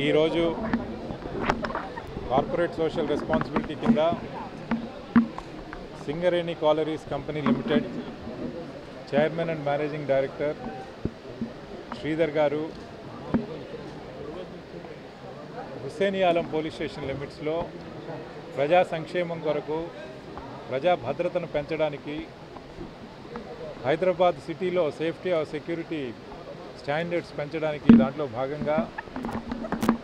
ఈరోజు corporate social responsibility కింద Singareni collieries company limited chairman and managing director Sridhar గారు Hussainialam police station లిమిట్స్లో ప్రజా సంక్షేమం కొరకు ప్రజా భద్రతను పెంచడానికి హైదరాబాద్ సిటీలో సేఫ్టీ ఆఫ్ సెక్యూరిటీ స్టాండర్డ్స్ పెంచడానికి దాంట్లో భాగంగా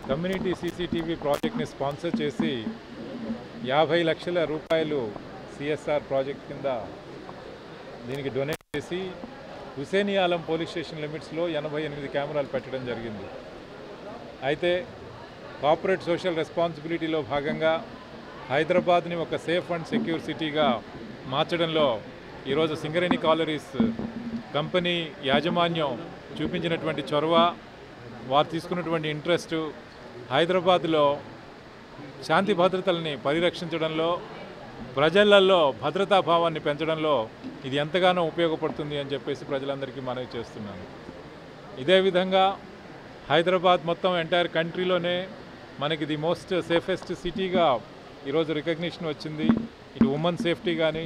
కమ్యూనిటీ సీసీటీవీ ప్రాజెక్ట్ని స్పాన్సర్ చేసి 50 లక్షల రూపాయలు సిఎస్ఆర్ ప్రాజెక్ట్ కింద దీనికి డొనేట్ చేసి హుస్సేనియాలం పోలీస్ స్టేషన్ లిమిట్స్లో 88 కెమెరాలు పెట్టడం జరిగింది. అయితే కార్పొరేట్ సోషల్ రెస్పాన్సిబిలిటీలో భాగంగా హైదరాబాద్ని ఒక సేఫ్ అండ్ సెక్యూర్ సిటీగా మార్చడంలో ఈరోజు సింగరేణి కాలరీస్ కంపెనీ యాజమాన్యం చూపించినటువంటి చొరవ, వారు తీసుకున్నటువంటి ఇంట్రెస్ట్ హైదరాబాద్లో శాంతి భద్రతల్ని పరిరక్షించడంలో, ప్రజలలో భద్రతా భావాన్ని పెంచడంలో ఇది ఎంతగానో ఉపయోగపడుతుంది అని చెప్పేసి ప్రజలందరికీ మనవి చేస్తున్నాను. ఇదే విధంగా హైదరాబాద్ మొత్తం ఎంటైర్ కంట్రీలోనే మనకి ది మోస్ట్ సేఫెస్ట్ సిటీగా ఈరోజు రికగ్నిషన్ వచ్చింది. ఇటు ఉమెన్ సేఫ్టీ కానీ,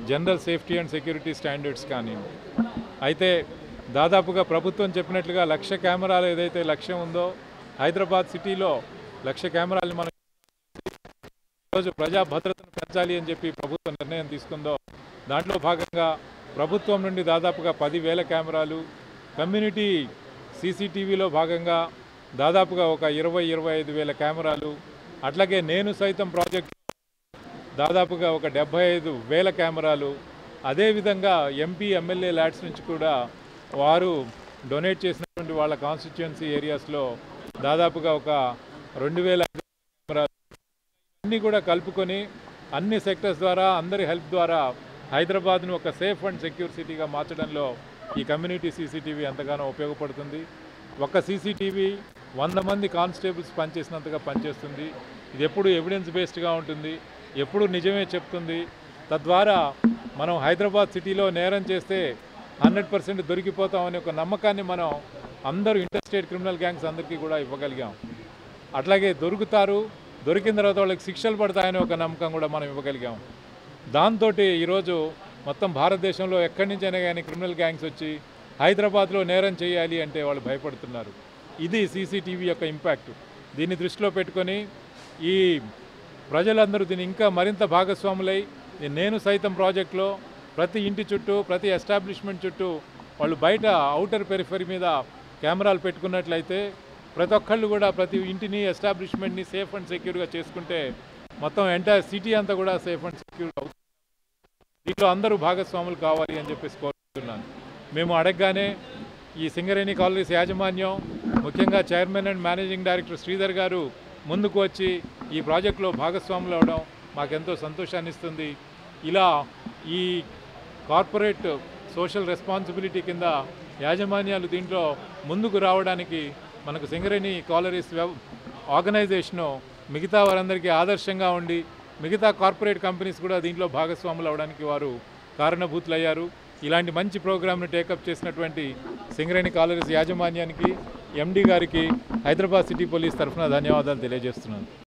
general safety and security standards కానీ. అయితే దాదాపుగా ప్రభుత్వం చెప్పినట్లుగా 1,00,000 కెమెరాలు ఏదైతే లక్ష్యం ఉందో, హైదరాబాద్ సిటీలో 1,00,000 కెమెరాలు మనం ఈరోజు ప్రజా భద్రతను పెంచాలి అని చెప్పి ప్రభుత్వం నిర్ణయం తీసుకుందో, దాంట్లో భాగంగా ప్రభుత్వం నుండి దాదాపుగా 10,000 కెమెరాలు, కమ్యూనిటీ సీసీటీవీలో భాగంగా దాదాపుగా ఒక 20-25,000 కెమెరాలు, అట్లాగే నేను సైతం ప్రాజెక్ట్ దాదాపుగా ఒక 75,000 కెమెరాలు, అదేవిధంగా ఎంపీ ఎమ్మెల్యే ల్యాడ్స్ నుంచి కూడా వారు డొనేట్ చేసినటువంటి వాళ్ళ కాన్స్టిట్యుయెన్సీ ఏరియాస్లో దాదాపుగా ఒక 2,000 కెమెరాలు అన్నీ కూడా కలుపుకొని అన్ని సెక్టర్స్ ద్వారా, అందరి హెల్ప్ ద్వారా హైదరాబాద్ను ఒక సేఫ్ అండ్ సెక్యూర్ సిటీగా మార్చడంలో ఈ కమ్యూనిటీ సీసీటీవీ ఎంతగానో ఉపయోగపడుతుంది. ఒక సీసీటీవీ 100 మంది కానిస్టేబుల్స్ పనిచేసినంతగా పనిచేస్తుంది. ఇది ఎప్పుడు ఎవిడెన్స్ బేస్డ్గా ఉంటుంది, ఎప్పుడు నిజమే చెప్తుంది. తద్వారా మనం హైదరాబాద్ సిటీలో నేరం చేస్తే 100% దొరికిపోతామనే ఒక నమ్మకాన్ని మనం అందరూ ఇంటర్స్టేట్ క్రిమినల్ గ్యాంగ్స్ అందరికీ కూడా ఇవ్వగలిగాం. అట్లాగే దొరుకుతారు, దొరికిన తర్వాత వాళ్ళకి శిక్షలు పడతాయనే ఒక నమ్మకం కూడా మనం ఇవ్వగలిగాం. దాంతో ఈరోజు మొత్తం భారతదేశంలో ఎక్కడి నుంచైనా కానీ క్రిమినల్ గ్యాంగ్స్ వచ్చి హైదరాబాద్లో నేరం చేయాలి అంటే వాళ్ళు భయపడుతున్నారు. ఇది సీసీటీవీ యొక్క ఇంపాక్ట్. దీన్ని దృష్టిలో పెట్టుకొని ఈ ప్రజలందరూ దీన్ని ఇంకా మరింత భాగస్వాములై నేను సైతం ప్రాజెక్టులో ప్రతి ఇంటి చుట్టూ, ప్రతి ఎస్టాబ్లిష్మెంట్ చుట్టూ వాళ్ళు బయట ఔటర్ పెరిఫరీ మీద కెమెరాలు పెట్టుకున్నట్లయితే ప్రతి ఒక్కళ్ళు కూడా ప్రతి ఇంటిని, ఎస్టాబ్లిష్మెంట్ని సేఫ్ అండ్ సెక్యూర్గా చేసుకుంటే మొత్తం ఎంటైర్ సిటీ అంతా కూడా సేఫ్ అండ్ సెక్యూర్ అవుతుంది. దీంట్లో అందరూ భాగస్వాములు కావాలి అని చెప్పేసి కోరుతున్నాను. మేము అడగగానే ఈ సింగరేణి కాలరీస్ యాజమాన్యం, ముఖ్యంగా chairman and managing director Sridhar గారు ముందుకు వచ్చి ఈ ప్రాజెక్టులో భాగస్వాములు అవడం మాకెంతో సంతోషాన్ని ఇస్తుంది. ఇలా ఈ కార్పొరేట్ సోషల్ రెస్పాన్సిబిలిటీ కింద యాజమాన్యాలు దీంట్లో ముందుకు రావడానికి మనకు సింగరేణి కాలరీస్ ఆర్గనైజేషను మిగతా వారందరికీ ఆదర్శంగా ఉండి మిగతా కార్పొరేట్ కంపెనీస్ కూడా దీంట్లో భాగస్వాములు అవడానికి వారు కారణభూతులయ్యారు. ఇలాంటి మంచి ప్రోగ్రామ్ను టేకప్ చేసినటువంటి సింగరేణి కాలరీస్ యాజమాన్యానికి, ఎండీ గారికి హైదరాబాద్ సిటీ పోలీస్ తరఫున ధన్యవాదాలు తెలియజేస్తున్నాను.